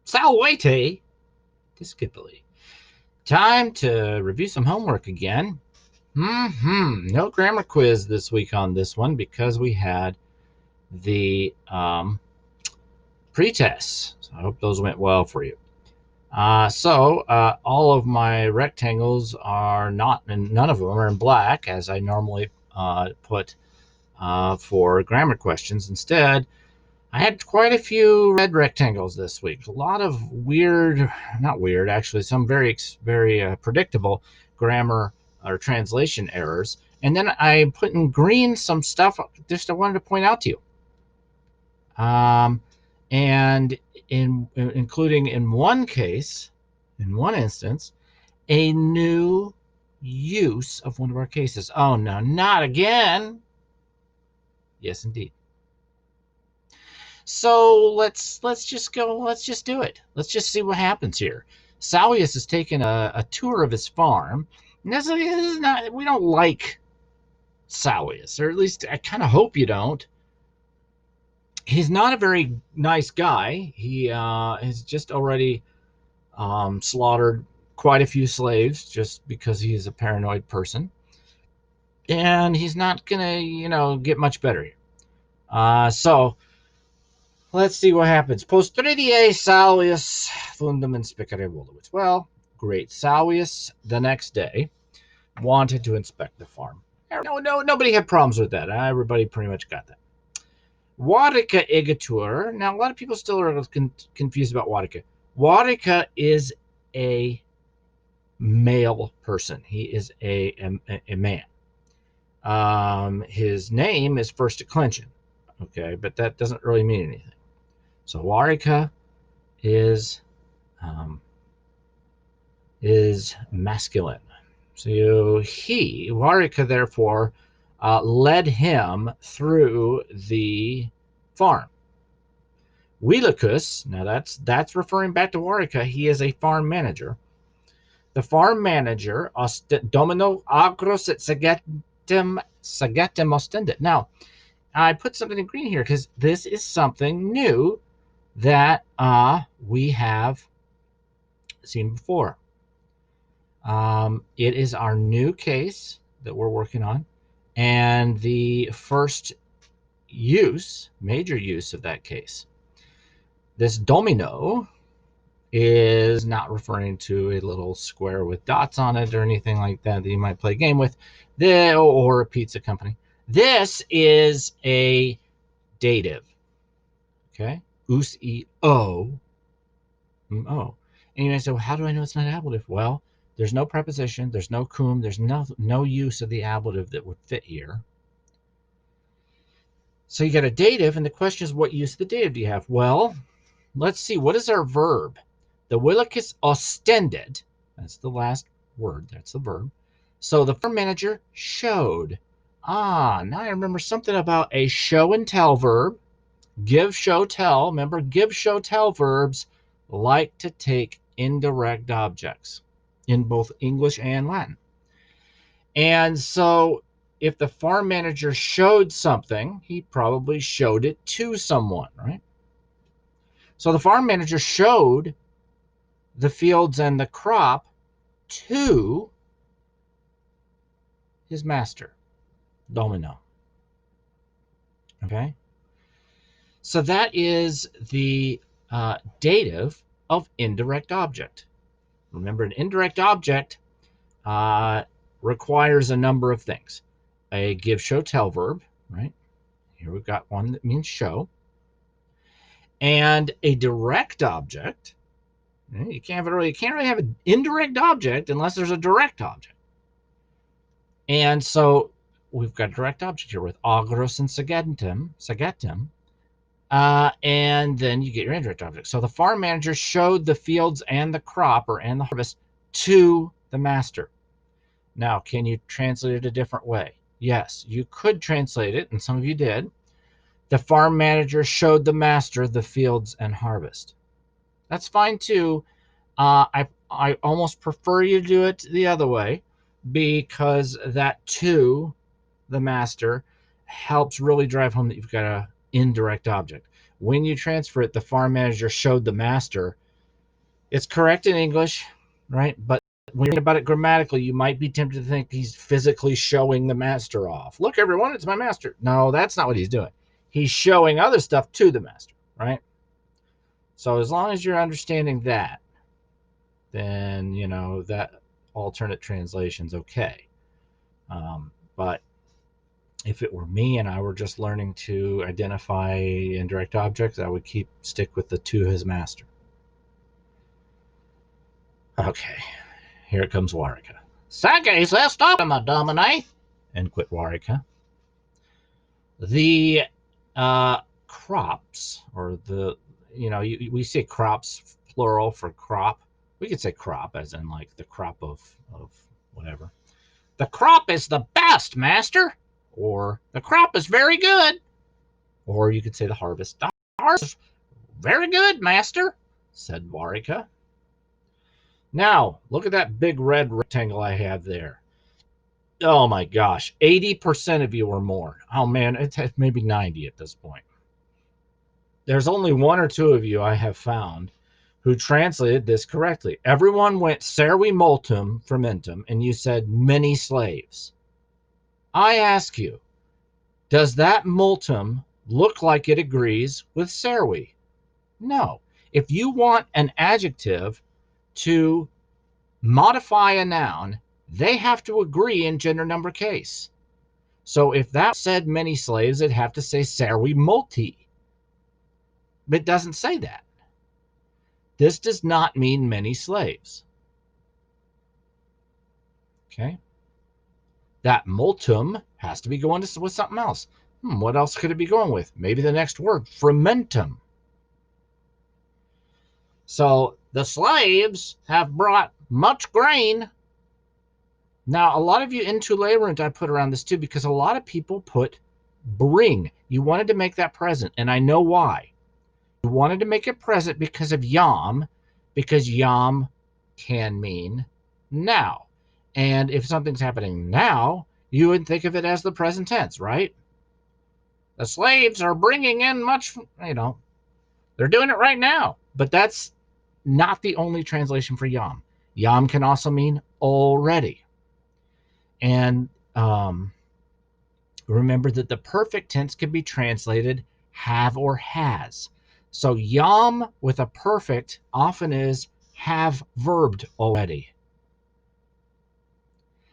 Salvete, discipuli. Time to review some homework again. No grammar quiz this week on this one because we had the pre-tests. So I hope those went well for you. All of my rectangles are not, and none of them are in black as I normally put for grammar questions. Instead, I had quite a few red rectangles this week. A lot of weird, not weird, actually, some very predictable grammar or translation errors. And then I put in green some stuff just I wanted to point out to you. And including in one case, in one instance, a new use of one of our cases. Oh no, not again. Yes, indeed. So let's just go. Let's just do it. Let's just see what happens here. Salvius has taken a tour of his farm. And this is not. We don't like Salvius, or at least I kind of hope you don't. He's not a very nice guy. He has just already slaughtered quite a few slaves just because he's a paranoid person, and he's not gonna, get much better here. So let's see what happens. Postridie Salvius fundum inspicit voluit. Well, great. Salvius the next day wanted to inspect the farm. No, nobody had problems with that. Everybody pretty much got that. Warica igatur. Now, a lot of people still are confused about Warica. Warica is a male person. He is a man. His name is first declension. Okay, but that doesn't really mean anything. So Warica is masculine. So Warica, therefore, led him through the farm. Wilicus, now that's referring back to Warica. He is a farm manager. The farm manager, domino agros et sagetem ostendit. Now, I put something in green here because this is something new that we have seen before. It is our new case that we're working on, and the first major use of that case. This domino is not referring to a little square with dots on it or anything like that you might play a game with, or a pizza company. This is a dative. Okay, us e o o. And you may say, well, how do I know it's not ablative? Well, there's no preposition, there's no cum, there's no use of the ablative that would fit here. So you got a dative, and the question is, what use of the dative do you have? Well, let's see. What is our verb? The Wilicus ostended. That's the last word. That's the verb. So the farm manager showed. Now I remember something about a show and tell verb. Give, show, tell. Remember, give, show, tell verbs like to take indirect objects in both English and Latin. And so if the farm manager showed something, he probably showed it to someone, right? So the farm manager showed the fields and the crop to his master, domino. Okay? So that is the dative of indirect object. Remember, an indirect object requires a number of things. A give, show, tell verb, right? Here we've got one that means show. And a direct object. You can't really have an indirect object unless there's a direct object. And so we've got a direct object here with agros and sagetem. And then you get your indirect object. So the farm manager showed the fields and the crop and the harvest to the master. Now, can you translate it a different way? Yes, you could translate it, and some of you did. The farm manager showed the master the fields and harvest. That's fine too. I almost prefer you do it the other way, because that to the master helps really drive home that you've got an indirect object. When you transfer it, the farm manager showed the master, It's correct in English, right? But when you think about it grammatically, you might be tempted to think he's physically showing the master off. Look, everyone, it's my master. No, that's not what he's doing. He's showing other stuff to the master, right? So as long as you're understanding that, then, you know, that alternate translation's okay. But if it were me and I were just learning to identify indirect objects, I would stick with the to his master. Okay, here comes Warwick. Sage says, stop him, Domine, and quit Warwick. The crops, or the, you know, we say crops plural for crop. We could say crop as in like the crop of whatever. The crop is the best, master. Or the crop is very good. Or you could say the harvest. The harvest, very good, master, said Warwick. Now, look at that big red rectangle I have there. Oh my gosh, 80% of you or more. Oh man, it's maybe 90 at this point. There's only one or two of you I have found who translated this correctly. Everyone went servi multum fermentum, and you said many slaves. I ask you, does that multum look like it agrees with servi? No. If you want an adjective to modify a noun, they have to agree in gender number case. So if that said many slaves, it'd have to say servi multi. But it doesn't say that. This does not mean many slaves. Okay? That multum has to be going with something else. What else could it be going with? Maybe the next word, fermentum. So the slaves have brought much grain. Now, a lot of you intolerant, I put around this too, because a lot of people put bring. You wanted to make that present, and I know why. You wanted to make it present because of yam, because yam can mean now. And if something's happening now, you would think of it as the present tense, right? The slaves are bringing in much, you know, they're doing it right now. But that's not the only translation for yam. Yam can also mean already. And remember that the perfect tense can be translated have or has. So yam with a perfect often is have verbed already.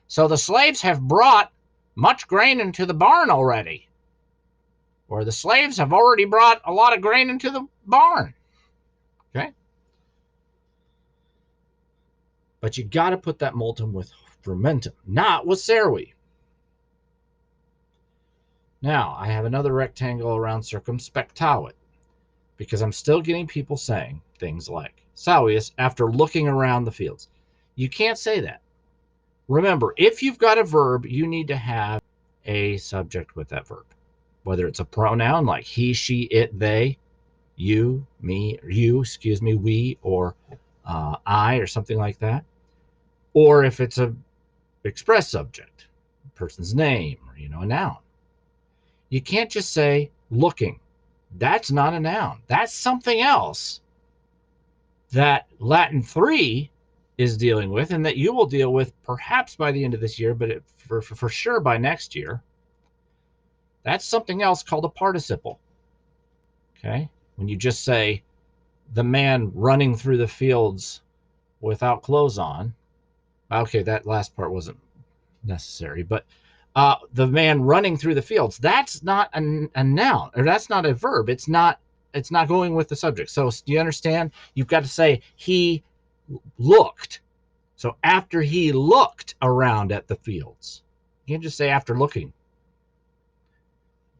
So the slaves have brought much grain into the barn already. Or the slaves have already brought a lot of grain into the barn. Okay? But you got to put that multum with fermentum, not with servi. Now, I have another rectangle around circumspectavit, because I'm still getting people saying things like, Salvius, after looking around the fields. You can't say that. Remember, if you've got a verb, you need to have a subject with that verb. Whether it's a pronoun like he, she, it, they, you, me, we, or I, or something like that. Or if it's a express subject, a person's name, or, you know, a noun. You can't just say looking. That's not a noun. That's something else that Latin 3 is dealing with, and that you will deal with perhaps by the end of this year, but for sure by next year. That's something else called a participle. Okay? When you just say the man running through the fields without clothes on. Okay, that last part wasn't necessary, but the man running through the fields, that's not a noun, or that's not a verb. It's not going with the subject. So do you understand? You've got to say he looked. So after he looked around at the fields. You can't just say after looking.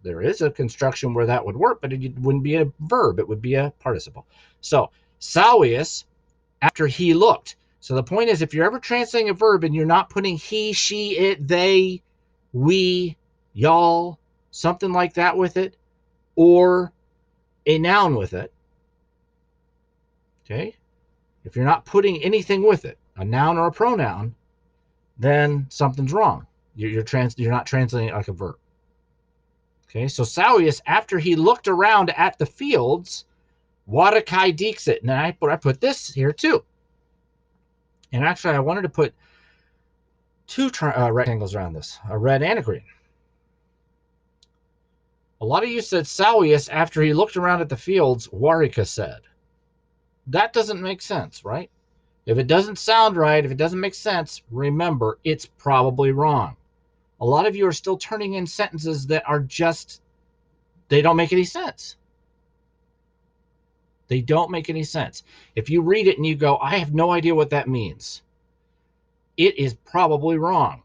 There is a construction where that would work, but it wouldn't be a verb. It would be a participle. So Salvius, after he looked. So the point is, if you're ever translating a verb and you're not putting he, she, it, they, we, y'all, something like that with it, or a noun with it, okay? If you're not putting anything with it, a noun or a pronoun, then something's wrong. You're not translating it like a verb. Okay, so Salvius, after he looked around at the fields, Warakai dixit. And then I put this here too. And actually, I wanted to put two rectangles around this, a red and a green. A lot of you said Salvius after he looked around at the fields, Warika said. That doesn't make sense, right? If it doesn't sound right, if it doesn't make sense, remember, it's probably wrong. A lot of you are still turning in sentences that are just, they don't make any sense. They don't make any sense. If you read it and you go, I have no idea what that means, it is probably wrong.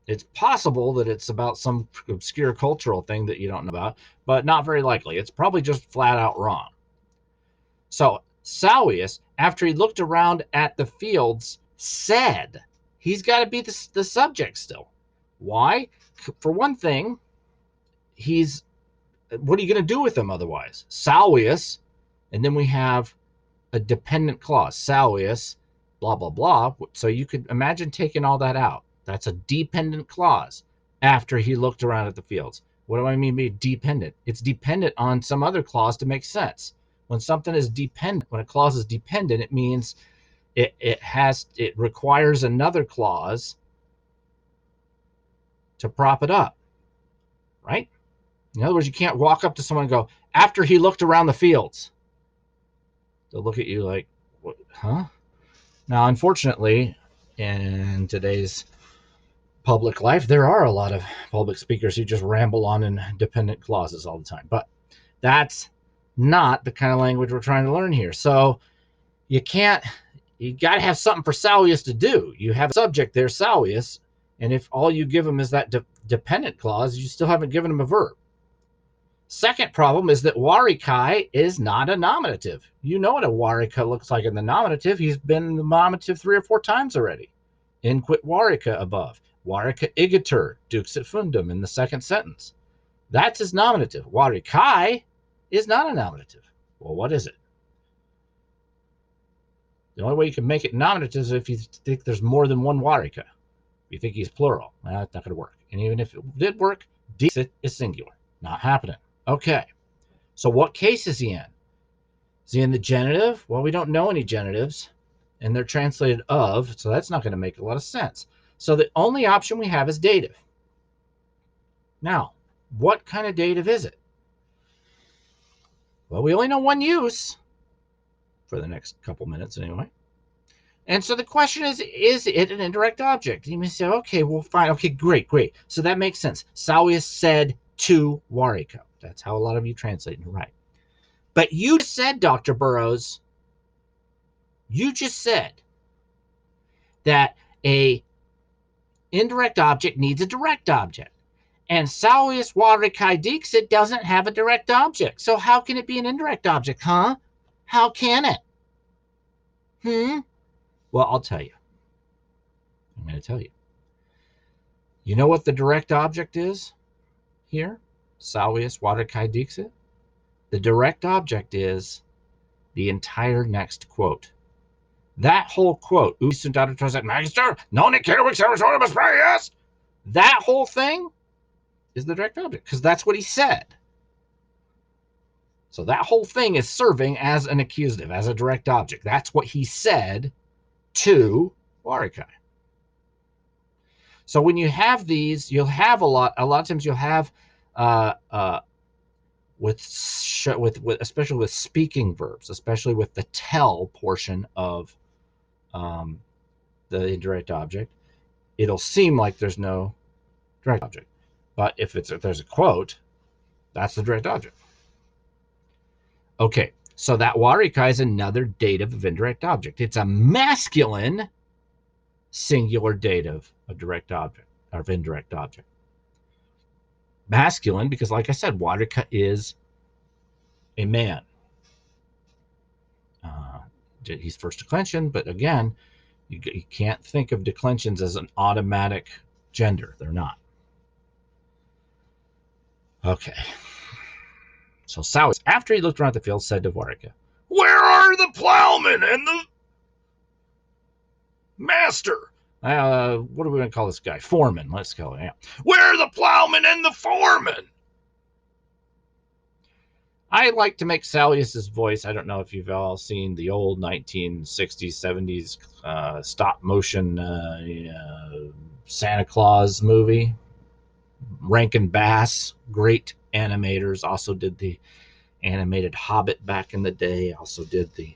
It's possible that it's about some obscure cultural thing that you don't know about, but not very likely. It's probably just flat out wrong. So Salvius, after he looked around at the fields, said, he's got to be the subject still. Why? For one thing, what are you going to do with him otherwise? Salvius, and then we have a dependent clause. Salvius, blah, blah, blah. So you could imagine taking all that out. That's a dependent clause after he looked around at the fields. What do I mean by dependent? It's dependent on some other clause to make sense. When something is dependent, when a clause is dependent, it means it requires another clause to prop it up, right? In other words, you can't walk up to someone and go, after he looked around the fields. They'll look at you like, what, huh? Now, unfortunately, in today's public life, there are a lot of public speakers who just ramble on in dependent clauses all the time. But that's not the kind of language we're trying to learn here. So you got to have something for Salvius to do. You have a subject there, Salvius, and if all you give him is that dependent clause, you still haven't given him a verb. Second problem is that warikai is not a nominative. You know what a warika looks like in the nominative. He's been in the nominative 3 or 4 times already. Inquit warika above. Warika igiter, duxit fundum in the second sentence. That's his nominative. Warikai is not a nominative. Well, what is it? The only way you can make it nominative is if you think there's more than one warika. If you think he's plural. Well, that's not going to work. And even if it did work, dixit is singular. Not happening. Okay. So what case is he in? Is he in the genitive? Well, we don't know any genitives, and they're translated of, so that's not going to make a lot of sense. So the only option we have is dative. Now, what kind of dative is it? Well, we only know one use for the next couple minutes anyway. And so the question is it an indirect object? And you may say, okay, well, fine. Okay, great. So that makes sense. Salvius said to Wariko. That's how a lot of you translate it, right? But you said, Dr. Burrows, you just said that a indirect object needs a direct object. And Salvius Warikai Dixit doesn't have a direct object. So how can it be an indirect object, huh? How can it? Well, I'll tell you. I'm going to tell you. You know what the direct object is here? Salvius Warikai Dixit? The direct object is the entire next quote. That whole quote, that whole thing is the direct object because that's what he said. So that whole thing is serving as an accusative, as a direct object. That's what he said to Warikai. So when you have these, you'll have a lot of times you'll have especially with speaking verbs, especially with the tell portion of the indirect object, it'll seem like there's no direct object. But if there's a quote, that's the direct object. Okay, so that Warikai is another dative of indirect object. It's a masculine singular dative of direct object, or of indirect object. Masculine because, like I said, Warika is a man. He's first declension, but again, you can't think of declensions as an automatic gender. They're not. Okay. So Salvius, after he looked around the field, said to Warika, "Where are the plowmen and the master?" What are we going to call this guy? Foreman. Let's call it. Yeah. Where are the plowmen and the foreman? I like to make Salvius's voice. I don't know if you've all seen the old 1960s, 70s stop motion Santa Claus movie. Rankin Bass, great animators, also did the animated Hobbit back in the day, also did the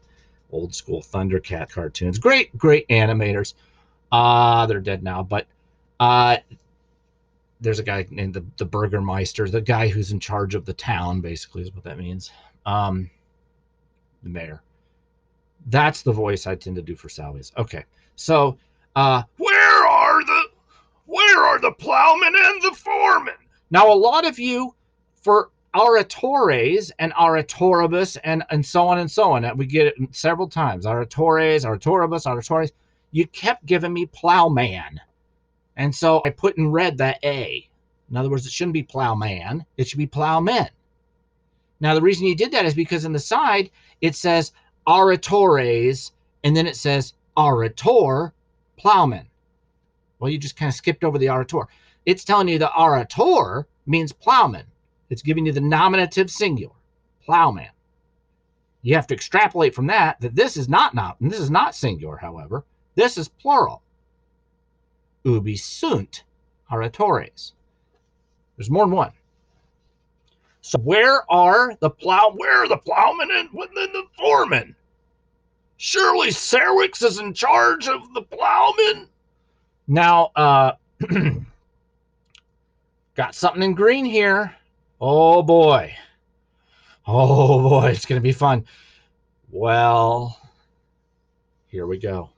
old school Thundercat cartoons. Great, great animators. They're dead now, but there's a guy named the Burgermeister, the guy who's in charge of the town, basically, is what that means. The mayor. That's the voice I tend to do for Salvius. Okay, so where are the plowmen and the foremen? Now, a lot of you, for oratores and oratoribus and so on and so on, we get it several times. Oratores, oratoribus, oratores. You kept giving me plowman. And so I put in red that A. In other words, it shouldn't be plowman. It should be plowmen. Now, the reason you did that is because in the side, it says oratores, and then it says orator, plowman. Well, you just kind of skipped over the orator. It's telling you the orator means plowman. It's giving you the nominative singular, plowman. You have to extrapolate from that this is not singular, however. This is plural. Ubi sunt oratores. There's more than one. So where are the plowmen and the foremen? Surely Serwix is in charge of the plowmen. Now, got something in green here. Oh boy. Oh boy, it's going to be fun. Well, here we go.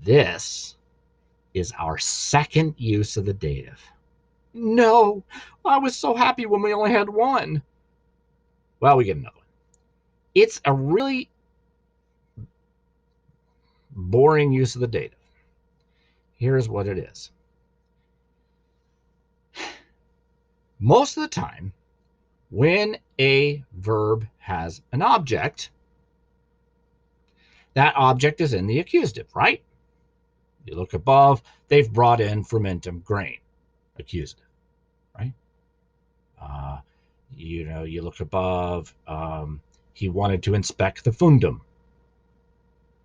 This is our second use of the dative. No, I was so happy when we only had one. Well, we get another one. It's a really boring use of the dative. Here's what it is. Most of the time, when a verb has an object, that object is in the accusative, right? You look above, they've brought in fermentum grain, accusative, right? You look above, he wanted to inspect the fundum.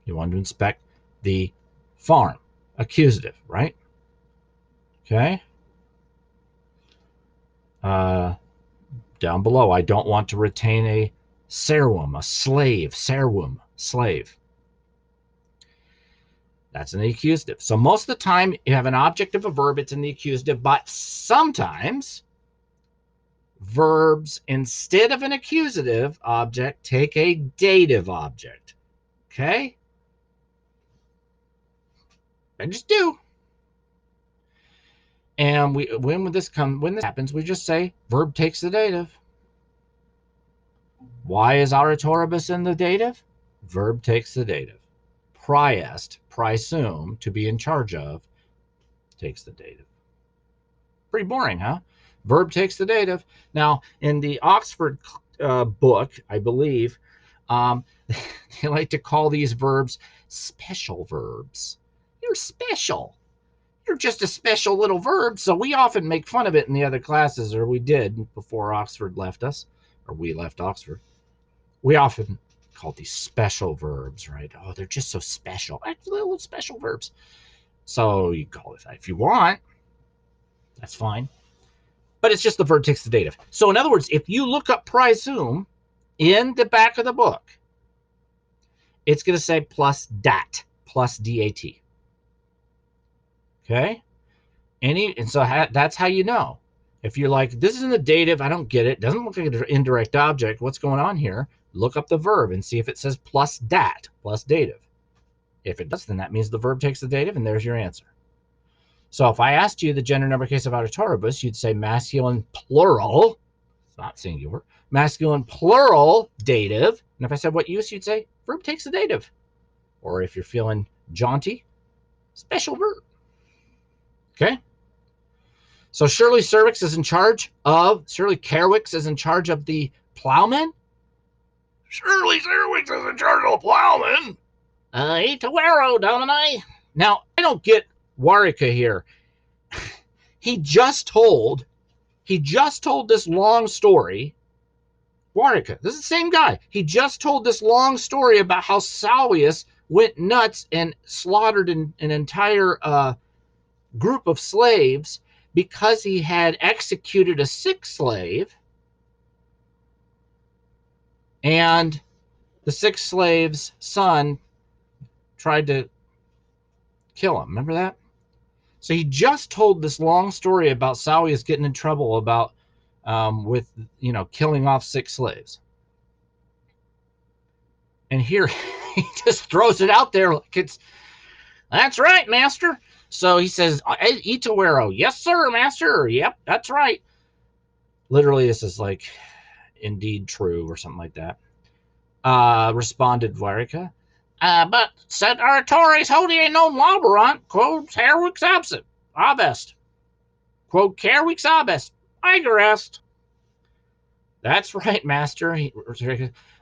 He wanted to inspect the farm, accusative, right? Okay. Down below, I don't want to retain a serwum, a slave, serwum, slave. That's in the accusative. So most of the time, you have an object of a verb, it's in the accusative, but sometimes verbs, instead of an accusative object, take a dative object. Okay? They just do. And when this happens, we just say verb takes the dative. Why is oratoribus in the dative? Verb takes the dative. Priest, prisum, to be in charge of, takes the dative. Pretty boring, huh? Verb takes the dative. Now, in the Oxford book, I believe, they like to call these verbs special verbs. You're special. You're just a special little verb. So we often make fun of it in the other classes, or we did before Oxford left us, or we left Oxford. We often call these special verbs, right? Oh, they're just so special. Little special verbs. So you call it that if you want. That's fine. But it's just the verb takes the dative. So in other words, if you look up prisum in the back of the book, it's going to say plus dat, plus dat. Okay? And so that's how you know. If you're like, this isn't a dative, I don't get it, doesn't look like an indirect object, what's going on here? Look up the verb and see if it says plus dat, plus dative. If it does, then that means the verb takes the dative, and there's your answer. So if I asked you the gender number case of oratoribus, you'd say masculine plural, it's not singular, masculine plural dative. And if I said what use, you'd say verb takes the dative. Or if you're feeling jaunty, special verb. Okay? So Shirley Kerwix is in charge of the plowmen? Shirley Kerwix is in charge of the plowmen. Tawero, don't I? Now, I don't get Warwica here. He just told this long story Warwick, this is the same guy. He just told this long story about how Salvius went nuts and slaughtered an entire group of slaves because he had executed a sick slave, and the sick slave's son tried to kill him. Remember that? So he just told this long story about Salvius getting in trouble about with killing off sick slaves. And here he just throws it out there like that's right, master. So he says, Itawero, yes, sir, master. Yep, that's right. Literally, this is like indeed true or something like that. Responded Varica. But said Oratores hodie non laborant, quod herwix absent. Abest. Quod carwix abest. Igerest. That's right, master.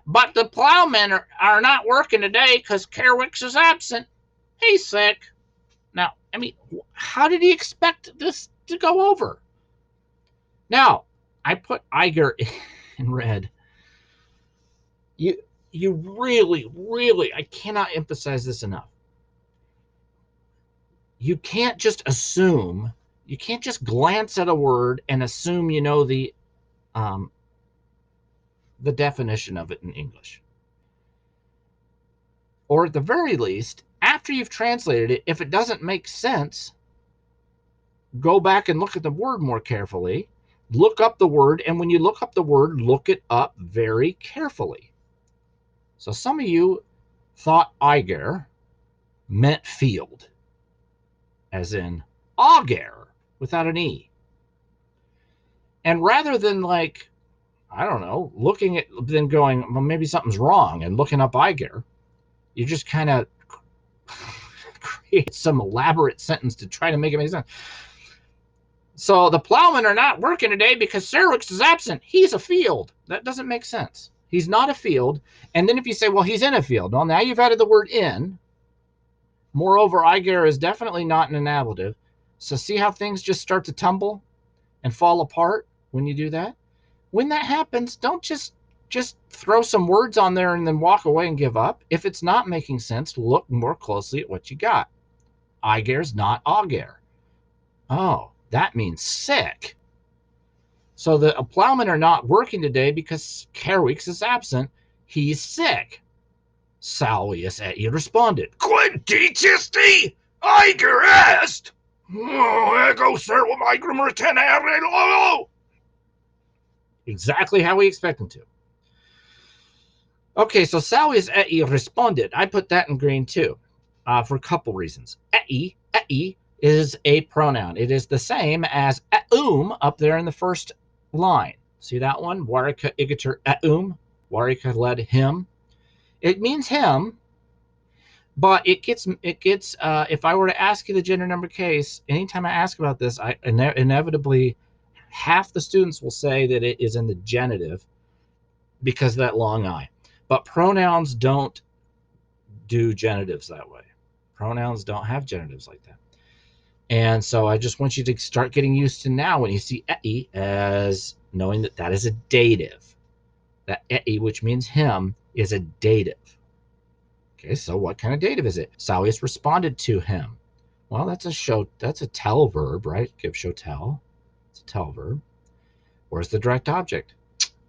But the plowmen are not working today because Kerwix is absent. He's sick. Now, I mean, how did he expect this to go over? Now, I put Iger in red. You really, really, I cannot emphasize this enough. You can't just assume, you can't just glance at a word and assume you know the definition of it in English. Or at the very least, after you've translated it, if it doesn't make sense, go back and look at the word more carefully. Look up the word, and when you look up the word, look it up very carefully. So some of you thought Iger meant field, as in auger, without an E. And rather than like, I don't know, looking at, then going, well, maybe something's wrong, and looking up Iger, you just kind of create some elaborate sentence to try to make it make sense. So the plowmen are not working today because Serwix is absent. He's a field. That doesn't make sense. He's not a field. And then if you say, well, he's in a field. Well, now you've added the word in. Moreover, Iger is definitely not an ablative. So see how things just start to tumble and fall apart when you do that? When that happens, don't just throw some words on there and then walk away and give up. If it's not making sense, look more closely at what you got. Iger's not auger. Oh, that means sick. So the plowmen are not working today because Kerwix is absent. He's sick. Salvius at you responded. Quid dicisti? Iger est? Ego servum Igrum retenere lolo. Exactly how we expect him to. Okay, so Salvius at you responded. I put that in green too, for a couple reasons. Ei is a pronoun. It is the same as up there in the first line. See that one? Warika igiter Warika led him. It means him, but it gets if I were to ask you the gender number case, anytime I ask about this, I inevitably half the students will say that it is in the genitive because of that long I. But pronouns don't do genitives that way. Pronouns don't have genitives like that. And so I just want you to start getting used to now when you see ei as knowing that that is a dative. That ei, which means him, is a dative. Okay, so what kind of dative is it? Salvius responded to him. Well, that's a tell verb, right? Give, show, tell. It's a tell verb. Where's the direct object?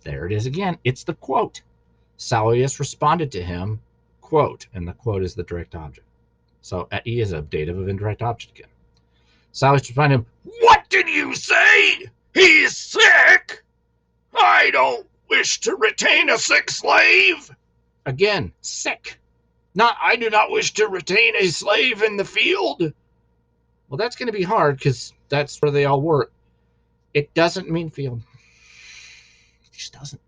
There it is again. It's the quote. Salvius responded to him, quote, and the quote is the direct object. So ei is a dative of indirect object again. Salvius responded to him, what did you say? He's sick? I don't wish to retain a sick slave. Again, sick. Not, I do not wish to retain a slave in the field. Well, that's going to be hard because that's where they all work. It doesn't mean field. It just doesn't.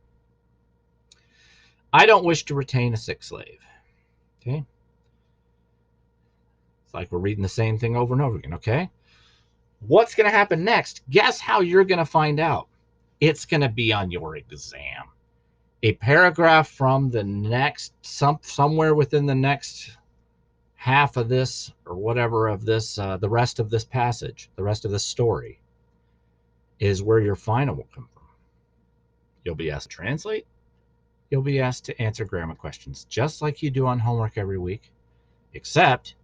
I don't wish to retain a sick slave. Okay? It's like we're reading the same thing over and over again, okay? What's going to happen next? Guess how you're going to find out. It's going to be on your exam. A paragraph from the next, somewhere within the next half of this or whatever of this, the rest of this passage, the rest of this story, is where your final will come from. You'll be asked to translate, you'll be asked to answer grammar questions just like you do on homework every week, except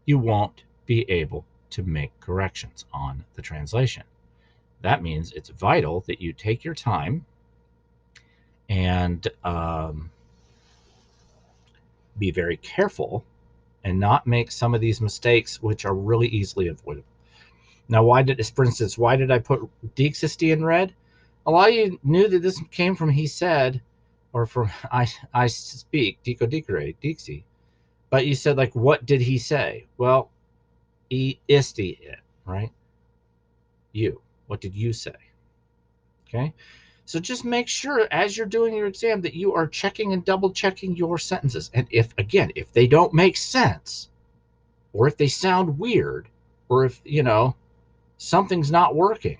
you won't be able to make corrections on the translation. That means it's vital that you take your time and be very careful and not make some of these mistakes, which are really easily avoidable. Now, for instance, why did I put Dixisty in red? A lot of you knew that this came from he said, or from I speak, Dico Dicere, Dixie. But you said, like, what did he say? Well, he isti it, right? You. What did you say? Okay? So just make sure as you're doing your exam that you are checking and double checking your sentences. And if they don't make sense, or if they sound weird, or if, something's not working,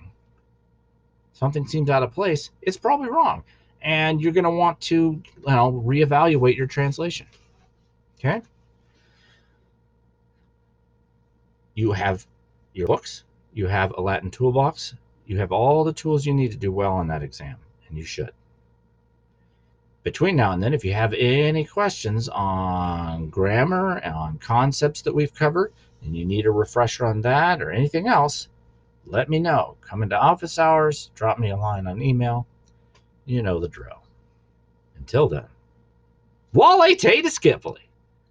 something seems out of place, it's probably wrong. And you're going to want to, reevaluate your translation. Okay? You have your books, you have a Latin toolbox, you have all the tools you need to do well on that exam, and you should. Between now and then, if you have any questions on grammar, on concepts that we've covered, and you need a refresher on that or anything else, let me know. Come into office hours, drop me a line on email. You know the drill. Until then, Wale Tate Skipoli.